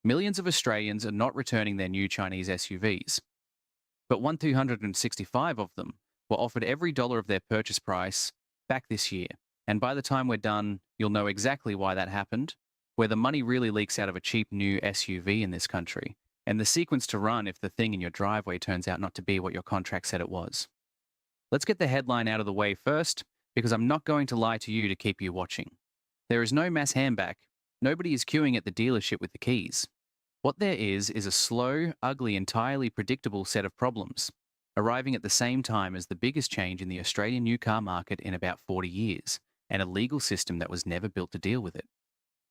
Millions of Australians are not returning their new Chinese SUVs, but 1,265 of them were offered every dollar of their purchase price back this year. And by the time we're done, you'll know exactly why that happened, where the money really leaks out of a cheap new SUV in this country, and the sequence to run if the thing in your driveway turns out not to be what your contract said it was. Let's get the headline out of the way first, because I'm not going to lie to you to keep you watching. There is no mass handback. Nobody is queuing at the dealership with the keys. What there is a slow, ugly, entirely predictable set of problems, arriving at the same time as the biggest change in the Australian new car market in about 40 years, and a legal system that was never built to deal with it.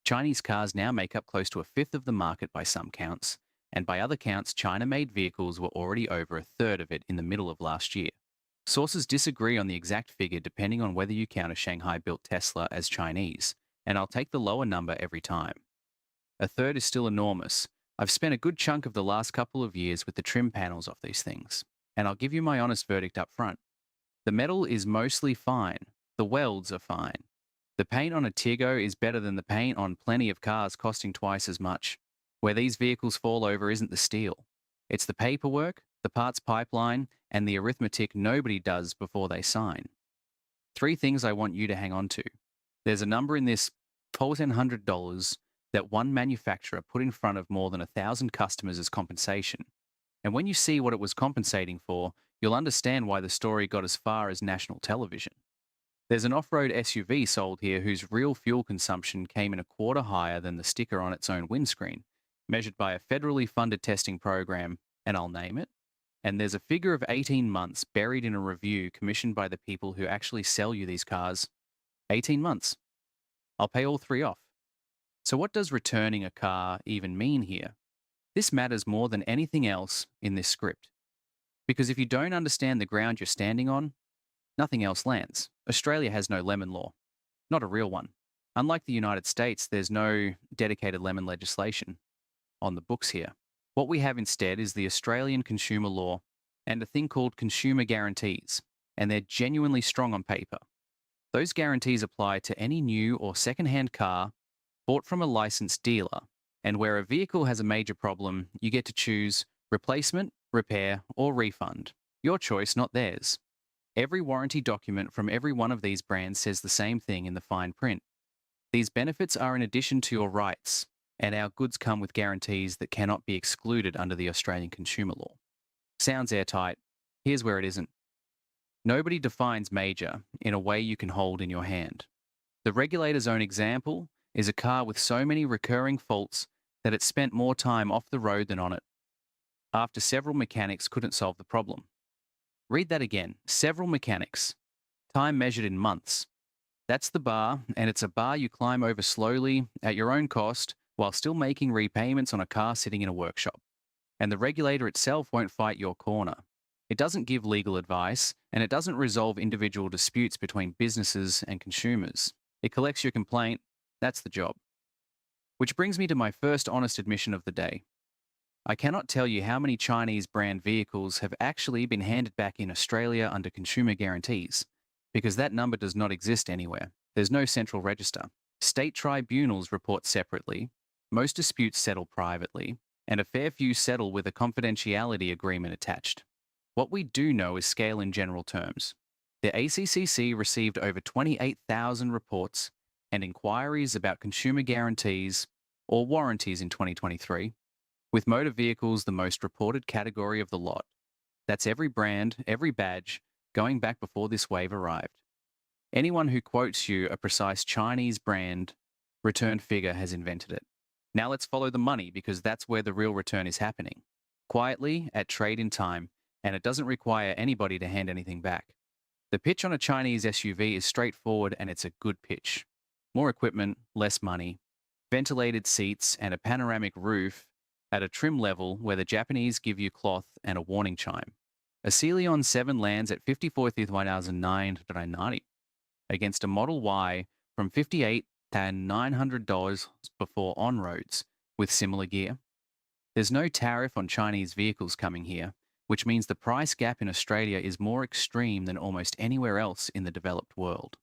Chinese cars now make up close to a fifth of the market by some counts, and by other counts, China-made vehicles were already over a third of it in the middle of last year. Sources disagree on the exact figure depending on whether you count a Shanghai-built Tesla as Chinese, and I'll take the lower number every time. A third is still enormous. I've spent a good chunk of the last couple of years with the trim panels off these things, and I'll give you my honest verdict up front. The metal is mostly fine. The welds are fine. The paint on a Tiggo is better than the paint on plenty of cars costing twice as much. Where these vehicles fall over isn't the steel. It's the paperwork, the parts pipeline, and the arithmetic nobody does before they sign. Three things I want you to hang on to. There's a number in this $1,400 that one manufacturer put in front of more than 1,000 customers as compensation. And when you see what it was compensating for, you'll understand why the story got as far as national television. There's an off-road SUV sold here whose real fuel consumption came in a quarter higher than the sticker on its own windscreen, measured by a federally funded testing program, and I'll name it. And there's a figure of 18 months buried in a review commissioned by the people who actually sell you these cars. 18 months. I'll pay all three off. So what does returning a car even mean here? This matters more than anything else in this script. Because if you don't understand the ground you're standing on, nothing else lands. Australia has no lemon law. Not a real one. Unlike the United States, there's no dedicated lemon legislation on the books here. What we have instead is the Australian consumer law and a thing called consumer guarantees, and they're genuinely strong on paper. Those guarantees apply to any new or second-hand car bought from a licensed dealer, and where a vehicle has a major problem, you get to choose replacement, repair, or refund. Your choice, not theirs. Every warranty document from every one of these brands says the same thing in the fine print. These benefits are in addition to your rights, and our goods come with guarantees that cannot be excluded under the Australian consumer law. Sounds airtight. Here's where it isn't. Nobody defines major in a way you can hold in your hand. The regulator's own example is a car with so many recurring faults that it spent more time off the road than on it, after several mechanics couldn't solve the problem. Read that again. Several mechanics. Time measured in months. That's the bar, and it's a bar you climb over slowly at your own cost while still making repayments on a car sitting in a workshop. And the regulator itself won't fight your corner. It doesn't give legal advice, and it doesn't resolve individual disputes between businesses and consumers. It collects your complaint. That's the job. Which brings me to my first honest admission of the day. I cannot tell you how many Chinese brand vehicles have actually been handed back in Australia under consumer guarantees, because that number does not exist anywhere. There's no central register. State tribunals report separately, most disputes settle privately, and a fair few settle with a confidentiality agreement attached. What we do know is scale in general terms. The ACCC received over 28,000 reports and inquiries about consumer guarantees or warranties in 2023, with motor vehicles the most reported category of the lot. That's every brand, every badge, going back before this wave arrived. Anyone who quotes you a precise Chinese brand return figure has invented it. Now let's follow the money, because that's where the real return is happening. Quietly, at trade-in time, and it doesn't require anybody to hand anything back. The pitch on a Chinese SUV is straightforward, and it's a good pitch. More equipment, less money, ventilated seats, and a panoramic roof at a trim level where the Japanese give you cloth and a warning chime. A Celion 7 lands at $54,990 against a Model Y from $58,900 before on-roads with similar gear. There's no tariff on Chinese vehicles coming here, which means the price gap in Australia is more extreme than almost anywhere else in the developed world.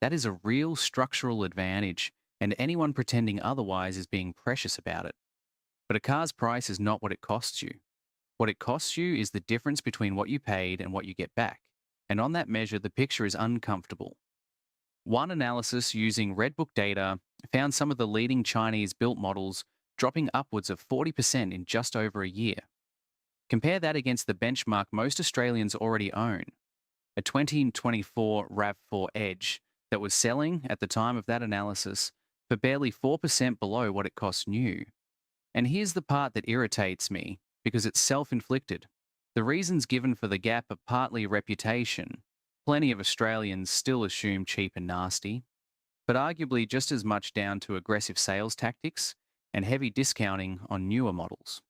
That is a real structural advantage, and anyone pretending otherwise is being precious about it. But a car's price is not what it costs you. What it costs you is the difference between what you paid and what you get back. And on that measure, the picture is uncomfortable. One analysis using Redbook data found some of the leading Chinese built models dropping upwards of 40% in just over a year. Compare that against the benchmark most Australians already own, a 2024 RAV4 Edge that was selling at the time of that analysis for barely 4% below what it cost new. And here's the part that irritates me because it's self-inflicted. The reasons given for the gap are partly reputation. Plenty of Australians still assume cheap and nasty, but arguably just as much down to aggressive sales tactics and heavy discounting on newer models.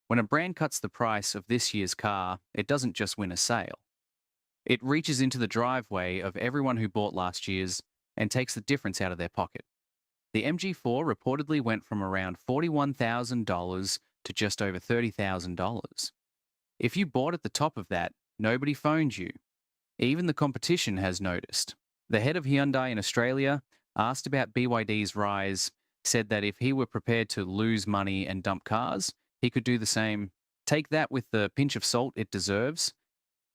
When a brand cuts the price of this year's car, it doesn't just win a sale. It reaches into the driveway of everyone who bought last year's and takes the difference out of their pocket. The MG4 reportedly went from around $41,000 to just over $30,000. If you bought at the top of that, nobody phoned you. Even the competition has noticed. The head of Hyundai in Australia, asked about BYD's rise, said that if he were prepared to lose money and dump cars, he could do the same. Take that with the pinch of salt it deserves.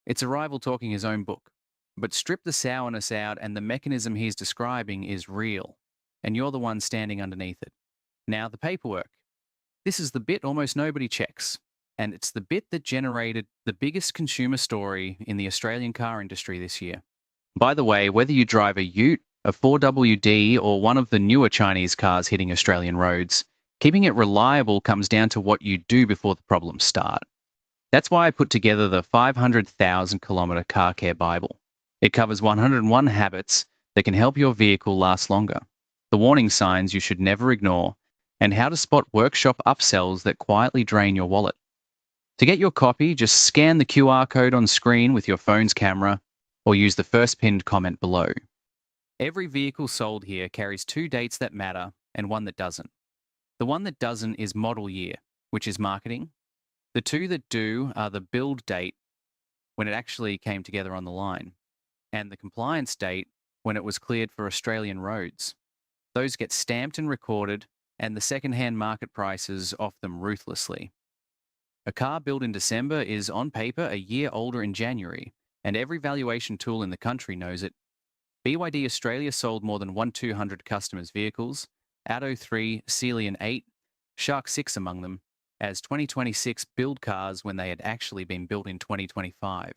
It's a rival talking his own book. But strip the sourness out and the mechanism he's describing is real, and you're the one standing underneath it. Now, the paperwork. This is the bit almost nobody checks, and it's the bit that generated the biggest consumer story in the Australian car industry this year. By the way, whether you drive a Ute, a 4WD, or one of the newer Chinese cars hitting Australian roads, keeping it reliable comes down to what you do before the problems start. That's why I put together the 500,000 kilometre Car Care Bible. It covers 101 habits that can help your vehicle last longer, the warning signs you should never ignore, and how to spot workshop upsells that quietly drain your wallet. To get your copy, just scan the QR code on screen with your phone's camera or use the first pinned comment below. Every vehicle sold here carries two dates that matter and one that doesn't. The one that doesn't is model year, which is marketing. The two that do are the build date, when it actually came together on the line, and the compliance date, when it was cleared for Australian roads. Those get stamped and recorded, and the second-hand market prices off them ruthlessly. A car built in December is on paper a year older in January, and every valuation tool in the country knows it. BYD Australia sold more than 1,200 customers' vehicles, Atto 3, Celian 8, Shark 6 among them, as 2026 build cars when they had actually been built in 2025.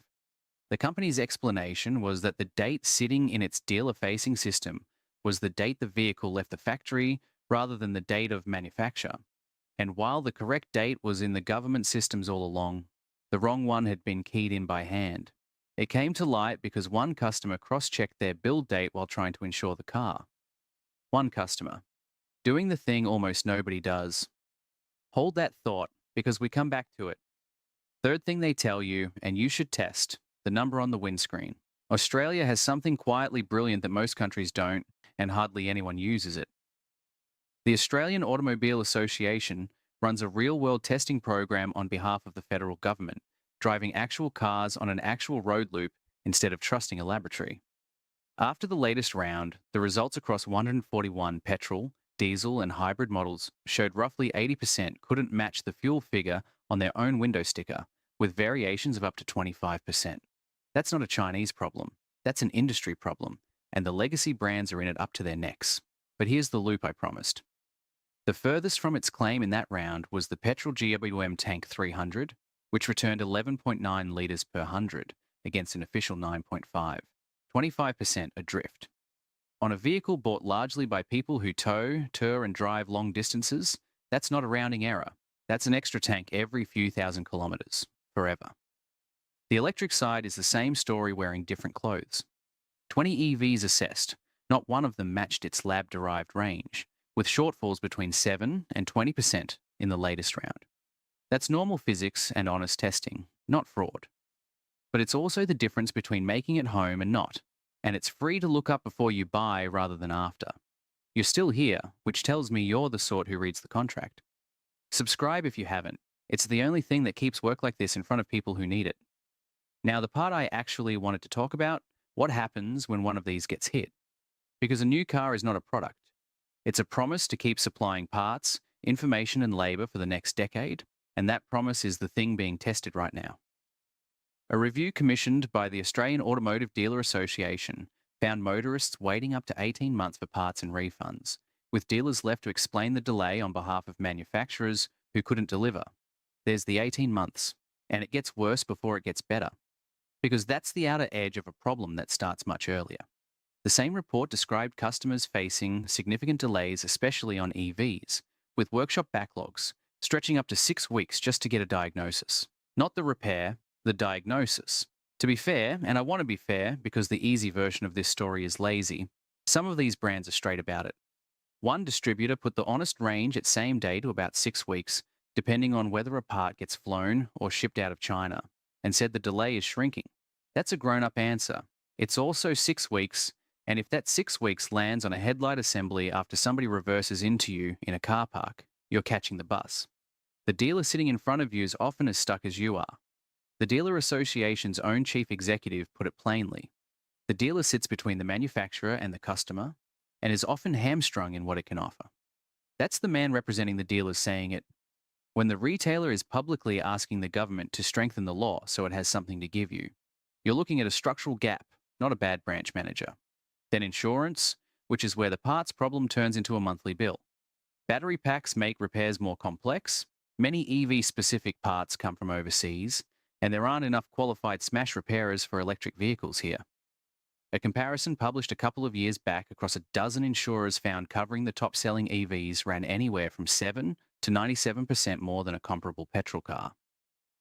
The company's explanation was that the date sitting in its dealer-facing system was the date the vehicle left the factory rather than the date of manufacture. And while the correct date was in the government systems all along, the wrong one had been keyed in by hand. It came to light because one customer cross-checked their build date while trying to insure the car. One customer, doing the thing almost nobody does. Hold that thought, because we come back to it. Third thing they tell you, and you should test, the number on the windscreen. Australia has something quietly brilliant that most countries don't, and hardly anyone uses it. The Australian Automobile Association runs a real-world testing program on behalf of the federal government, driving actual cars on an actual road loop instead of trusting a laboratory. After the latest round, the results across 141 petrol, diesel, and hybrid models showed roughly 80% couldn't match the fuel figure on their own window sticker, with variations of up to 25%. That's not a Chinese problem. That's an industry problem, and the legacy brands are in it up to their necks. But here's the loop I promised. The furthest from its claim in that round was the petrol GWM Tank 300, which returned 11.9 litres per 100 against an official 9.5, 25% adrift. On a vehicle bought largely by people who tow, tour and drive long distances, that's not a rounding error. That's an extra tank every few thousand kilometres, forever. The electric side is the same story wearing different clothes. 20 EVs assessed, not one of them matched its lab-derived range, with shortfalls between 7 and 20% in the latest round. That's normal physics and honest testing, not fraud. But it's also the difference between making it home and not, and it's free to look up before you buy rather than after. You're still here, which tells me you're the sort who reads the contract. Subscribe if you haven't. It's the only thing that keeps work like this in front of people who need it. Now, the part I actually wanted to talk about, what happens when one of these gets hit? Because a new car is not a product. It's a promise to keep supplying parts, information and labor for the next decade, and that promise is the thing being tested right now. A review commissioned by the Australian Automotive Dealer Association found motorists waiting up to 18 months for parts and refunds, with dealers left to explain the delay on behalf of manufacturers who couldn't deliver. There's the 18 months, and it gets worse before it gets better, because that's the outer edge of a problem that starts much earlier. The same report described customers facing significant delays, especially on EVs, with workshop backlogs stretching up to 6 weeks just to get a diagnosis. Not the repair, the diagnosis. To be fair, and I want to be fair because the easy version of this story is lazy, some of these brands are straight about it. One distributor put the honest range at same day to about 6 weeks, depending on whether a part gets flown or shipped out of China, and said the delay is shrinking. That's a grown-up answer. It's also 6 weeks, and if that 6 weeks lands on a headlight assembly after somebody reverses into you in a car park, you're catching the bus. The dealer sitting in front of you is often as stuck as you are. The Dealer Association's own chief executive put it plainly. The dealer sits between the manufacturer and the customer and is often hamstrung in what it can offer. That's the man representing the dealers saying it. When the retailer is publicly asking the government to strengthen the law so it has something to give you, you're looking at a structural gap, not a bad branch manager. Then insurance, which is where the parts problem turns into a monthly bill. Battery packs make repairs more complex. Many EV-specific parts come from overseas, and there aren't enough qualified smash repairers for electric vehicles here. A comparison published a couple of years back across a dozen insurers found covering the top-selling EVs ran anywhere from 7 to 97% more than a comparable petrol car.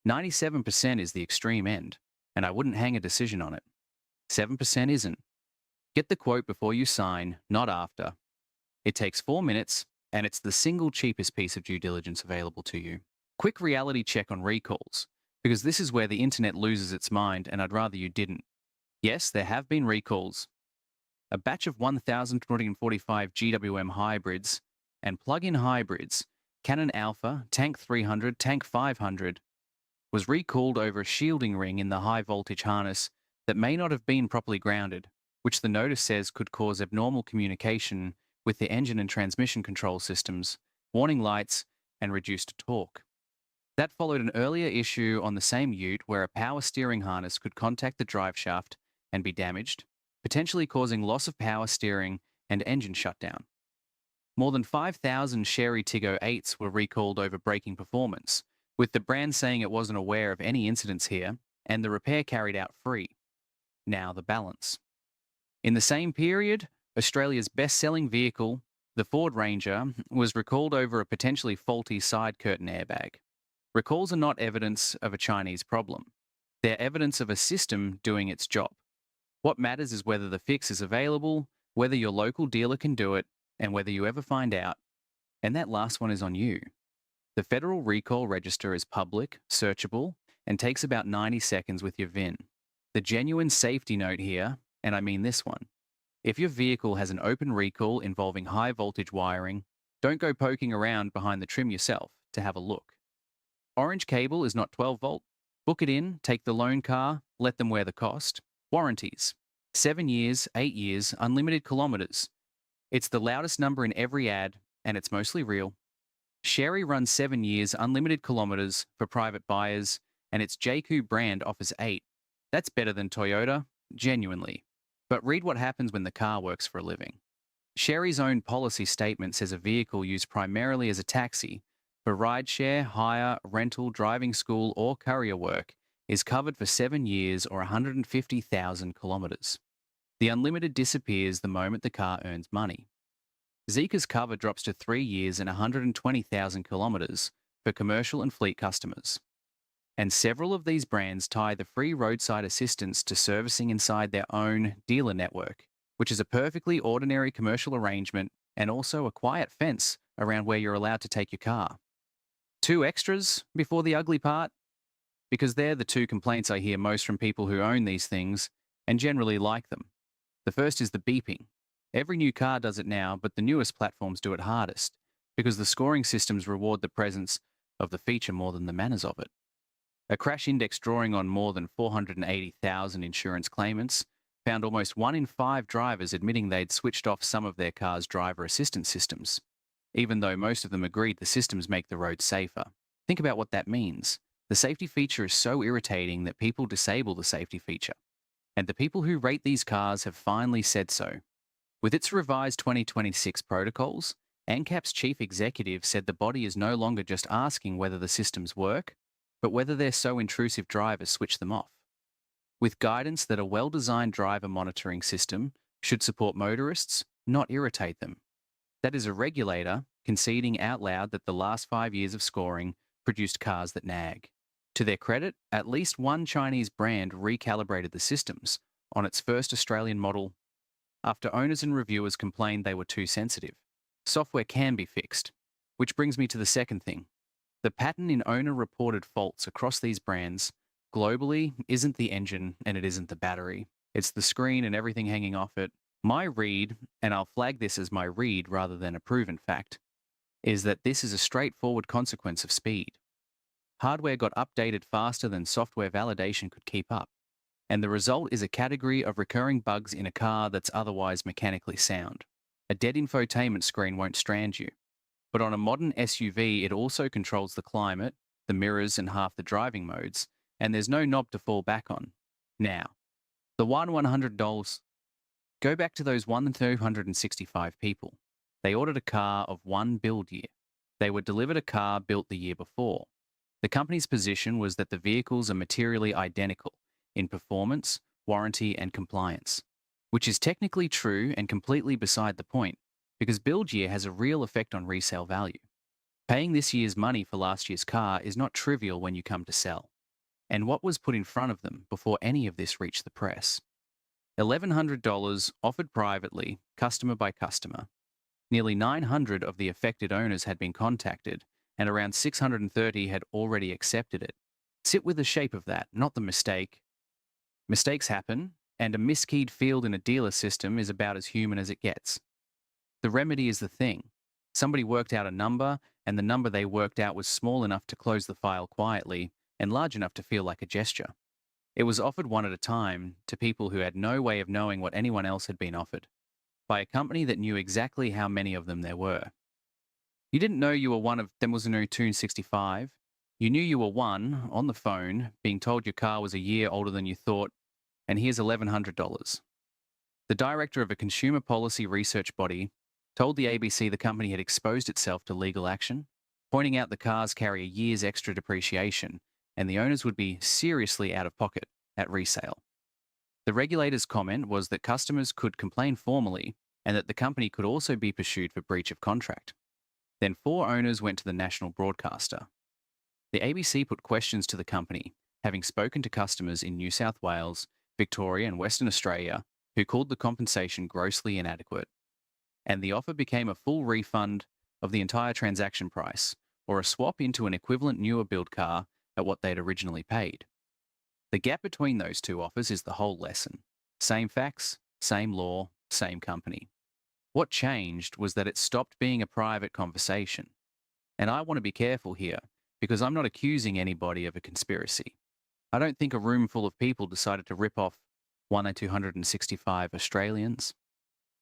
97% is the extreme end, and I wouldn't hang a decision on it. 7% isn't. Get the quote before you sign, not after. It takes 4 minutes, and it's the single cheapest piece of due diligence available to you. Quick reality check on recalls, because this is where the internet loses its mind, and I'd rather you didn't. Yes, there have been recalls. A batch of 1,245 GWM hybrids and plug-in hybrids, Canon Alpha, Tank 300, Tank 500, was recalled over a shielding ring in the high-voltage harness that may not have been properly grounded, which the notice says could cause abnormal communication with the engine and transmission control systems, warning lights, and reduced torque. That followed an earlier issue on the same ute where a power steering harness could contact the drive shaft and be damaged, potentially causing loss of power steering and engine shutdown. More than 5,000 Chery Tiggo 8s were recalled over braking performance, with the brand saying it wasn't aware of any incidents here and the repair carried out free. Now the balance. In the same period, Australia's best-selling vehicle, the Ford Ranger, was recalled over a potentially faulty side curtain airbag. Recalls are not evidence of a Chinese problem. They're evidence of a system doing its job. What matters is whether the fix is available, whether your local dealer can do it, and whether you ever find out. And that last one is on you. The Federal Recall Register is public, searchable, and takes about 90 seconds with your VIN. The genuine safety note here, and I mean this one. If your vehicle has an open recall involving high voltage wiring, don't go poking around behind the trim yourself to have a look. Orange cable is not 12 volt. Book it in, take the loan car, let them wear the cost. Warranties. 7 years, 8 years, unlimited kilometers. It's the loudest number in every ad, and it's mostly real. Chery runs 7 years, unlimited kilometers for private buyers, and its JQ brand offers 8. That's better than Toyota, genuinely. But read what happens when the car works for a living. Chery's own policy statement says a vehicle used primarily as a taxi for rideshare, hire, rental, driving school, or courier work is covered for 7 years or 150,000 kilometres. The unlimited disappears the moment the car earns money. Zeekr's cover drops to 3 years and 120,000 kilometres for commercial and fleet customers. And several of these brands tie the free roadside assistance to servicing inside their own dealer network, which is a perfectly ordinary commercial arrangement and also a quiet fence around where you're allowed to take your car. 2 extras before the ugly part? Because they're the 2 complaints I hear most from people who own these things and generally like them. The first is the beeping. Every new car does it now, but the newest platforms do it hardest because the scoring systems reward the presence of the feature more than the manners of it. A crash index drawing on more than 480,000 insurance claimants found almost 1 in 5 drivers admitting they'd switched off some of their car's driver assistance systems. even though most of them agreed the systems make the roads safer. Think about what that means. The safety feature is so irritating that people disable the safety feature. And the people who rate these cars have finally said so. With its revised 2026 protocols, ANCAP's chief executive said the body is no longer just asking whether the systems work, but whether they're so intrusive drivers switch them off. With guidance that a well-designed driver monitoring system should support motorists, not irritate them. That is a regulator conceding out loud that the last 5 years of scoring produced cars that nag. To their credit, at least one Chinese brand recalibrated the systems on its first Australian model after owners and reviewers complained they were too sensitive. Software can be fixed. Which brings me to the second thing. The pattern in owner-reported faults across these brands globally isn't the engine and it isn't the battery. It's the screen and everything hanging off it. My read, and I'll flag this as my read rather than a proven fact, is that this is a straightforward consequence of speed. Hardware got updated faster than software validation could keep up, and the result is a category of recurring bugs in a car that's otherwise mechanically sound. A dead infotainment screen won't strand you, but on a modern SUV, it also controls the climate, the mirrors, and half the driving modes, and there's no knob to fall back on. Now, the $100. Go back to those 265 people. They ordered a car of one build year. They were delivered a car built the year before. The company's position was that the vehicles are materially identical in performance, warranty, and compliance, which is technically true and completely beside the point, because build year has a real effect on resale value. Paying this year's money for last year's car is not trivial when you come to sell. And what was put in front of them before any of this reached the press? $1,100 offered privately, customer by customer. Nearly 900 of the affected owners had been contacted, and around 630 had already accepted it. Sit with the shape of that, not the mistake. Mistakes happen, and a miskeyed field in a dealer system is about as human as it gets. The remedy is the thing. Somebody worked out a number, and the number they worked out was small enough to close the file quietly and large enough to feel like a gesture. It was offered one at a time to people who had no way of knowing what anyone else had been offered, by a company that knew exactly how many of them there were. You didn't know you were one of them was a new 265. You knew you were one, on the phone, being told your car was a year older than you thought, and here's $1,100. The director of a consumer policy research body told the ABC the company had exposed itself to legal action, pointing out the cars carry a year's extra depreciation, and the owners would be seriously out of pocket at resale. The regulator's comment was that customers could complain formally and that the company could also be pursued for breach of contract. Then 4 owners went to the national broadcaster. The ABC put questions to the company, having spoken to customers in New South Wales, Victoria, and Western Australia who called the compensation grossly inadequate. And the offer became a full refund of the entire transaction price, or a swap into an equivalent newer build car at what they'd originally paid. The gap between those two offers is the whole lesson. Same facts, same law, same company. What changed was that it stopped being a private conversation. And I want to be careful here, because I'm not accusing anybody of a conspiracy. I don't think a room full of people decided to rip off 265 Australians.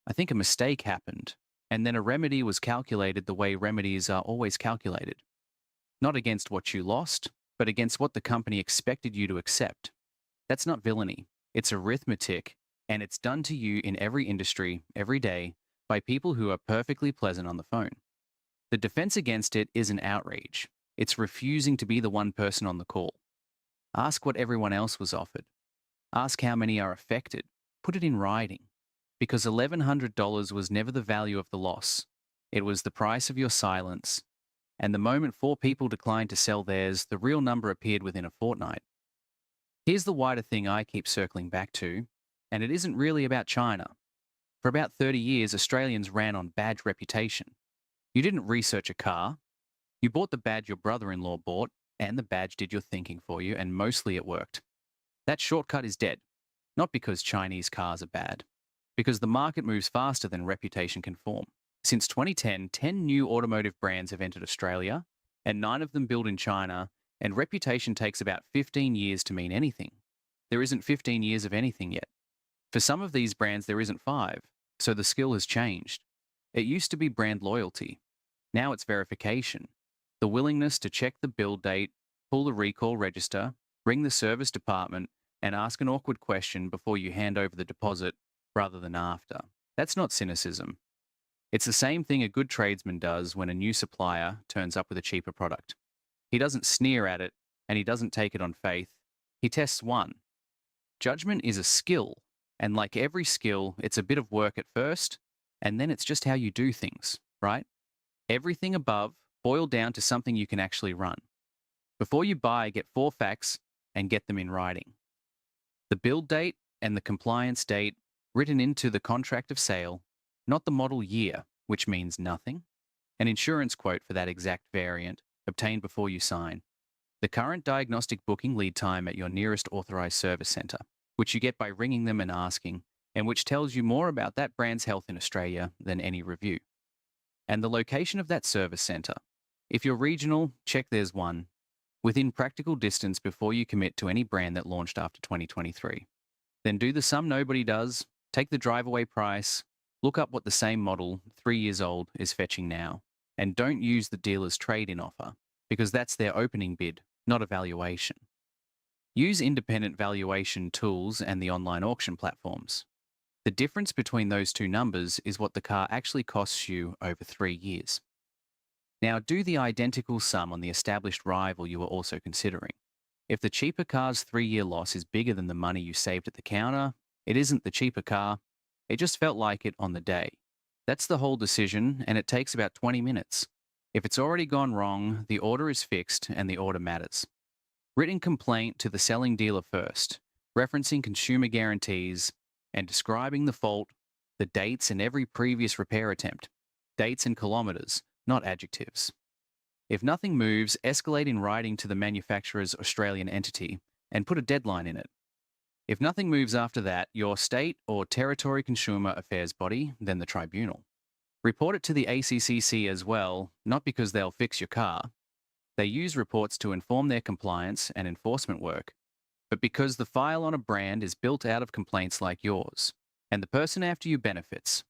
I think a mistake happened, and then a remedy was calculated the way remedies are always calculated. Not against what you lost, but against what the company expected you to accept. That's not villainy. It's arithmetic, and it's done to you in every industry, every day, by people who are perfectly pleasant on the phone. The defense against it isn't outrage. It's refusing to be the one person on the call. Ask what everyone else was offered. Ask how many are affected. Put it in writing. Because $1,100 was never the value of the loss. It was the price of your silence. And the moment 4 people declined to sell theirs, the real number appeared within a fortnight. Here's the wider thing I keep circling back to, and it isn't really about China. For about 30 years, Australians ran on badge reputation. You didn't research a car. You bought the badge your brother-in-law bought, and the badge did your thinking for you, and mostly it worked. That shortcut is dead. Not because Chinese cars are bad. Because the market moves faster than reputation can form. Since 2010, 10 new automotive brands have entered Australia, and 9 of them built in China, and reputation takes about 15 years to mean anything. There isn't 15 years of anything yet. For some of these brands, there isn't 5, so the skill has changed. It used to be brand loyalty. Now it's verification. The willingness to check the build date, pull the recall register, ring the service department, and ask an awkward question before you hand over the deposit rather than after. That's not cynicism. It's the same thing a good tradesman does when a new supplier turns up with a cheaper product. He doesn't sneer at it and he doesn't take it on faith. He tests one. Judgment is a skill, and like every skill, it's a bit of work at first, and then it's just how you do things, right? Everything above boil down to something you can actually run. Before you buy, get 4 facts and get them in writing. The build date and the compliance date written into the contract of sale, not the model year, which means nothing. An insurance quote for that exact variant, obtained before you sign. The current diagnostic booking lead time at your nearest authorized service center, which you get by ringing them and asking, and which tells you more about that brand's health in Australia than any review. And the location of that service center. If you're regional, check there's one within practical distance before you commit to any brand that launched after 2023. Then do the sum nobody does, take the drive-away price, look up what the same model, 3 years old, is fetching now, and don't use the dealer's trade-in offer, because that's their opening bid, not a valuation. Use independent valuation tools and the online auction platforms. The difference between those two numbers is what the car actually costs you over 3 years. Now do the identical sum on the established rival you were also considering. If the cheaper car's 3-year loss is bigger than the money you saved at the counter, it isn't the cheaper car, it just felt like it on the day. That's the whole decision, and it takes about 20 minutes. If it's already gone wrong, the order is fixed and the order matters. Written complaint to the selling dealer first, referencing consumer guarantees and describing the fault, the dates and every previous repair attempt. Dates and kilometres, not adjectives. If nothing moves, escalate in writing to the manufacturer's Australian entity and put a deadline in it. If nothing moves after that, your state or territory consumer affairs body, then the tribunal. Report it to the ACCC as well, not because they'll fix your car. They use reports to inform their compliance and enforcement work, but because the file on a brand is built out of complaints like yours, and the person after you benefits.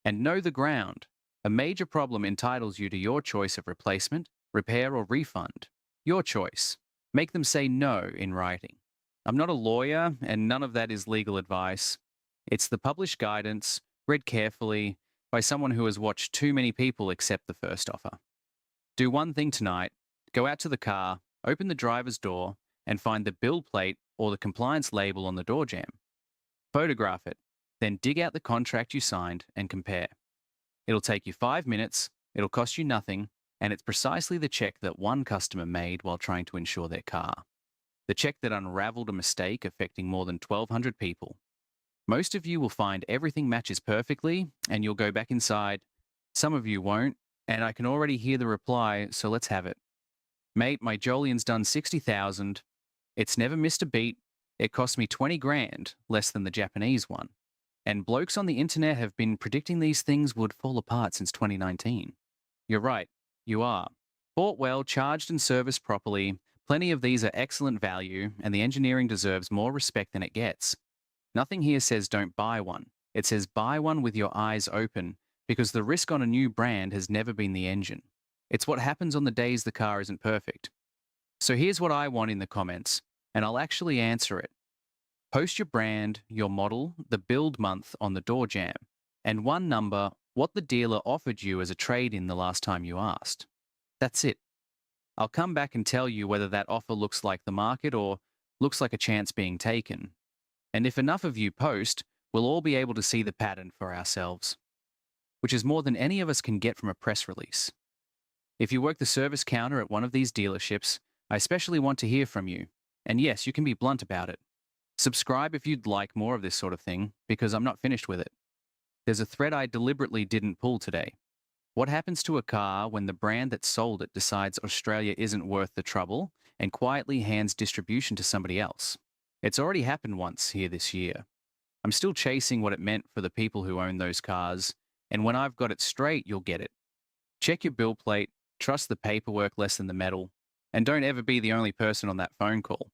And know the ground. A major problem entitles you to your choice of replacement, repair, or refund. Your choice. Make them say no in writing. I'm not a lawyer, and none of that is legal advice. It's the published guidance, read carefully, by someone who has watched too many people accept the first offer. Do one thing tonight. Go out to the car, open the driver's door, and find the build plate or the compliance label on the door jamb. Photograph it, then dig out the contract you signed and compare. It'll take you 5 minutes, it'll cost you nothing, and it's precisely the check that one customer made while trying to insure their car. The check that unraveled a mistake affecting more than 1,200 people. Most of you will find everything matches perfectly, and you'll go back inside. Some of you won't, and I can already hear the reply, so let's have it. Mate, my Joleon's done 60,000. It's never missed a beat. It cost me 20 grand, less than the Japanese one. And blokes on the internet have been predicting these things would fall apart since 2019. You're right, you are. Bought well, charged and serviced properly, plenty of these are excellent value, and the engineering deserves more respect than it gets. Nothing here says don't buy one. It says buy one with your eyes open, because the risk on a new brand has never been the engine. It's what happens on the days the car isn't perfect. So here's what I want in the comments, and I'll actually answer it. Post your brand, your model, the build month on the door jamb, and one number, what the dealer offered you as a trade-in the last time you asked. That's it. I'll come back and tell you whether that offer looks like the market or looks like a chance being taken. And if enough of you post, we'll all be able to see the pattern for ourselves, which is more than any of us can get from a press release. If you work the service counter at one of these dealerships, I especially want to hear from you. And yes, you can be blunt about it. Subscribe if you'd like more of this sort of thing, because I'm not finished with it. There's a thread I deliberately didn't pull today. What happens to a car when the brand that sold it decides Australia isn't worth the trouble and quietly hands distribution to somebody else? It's already happened once here this year. I'm still chasing what it meant for the people who own those cars, and when I've got it straight, you'll get it. Check your bill plate, trust the paperwork less than the metal, and don't ever be the only person on that phone call.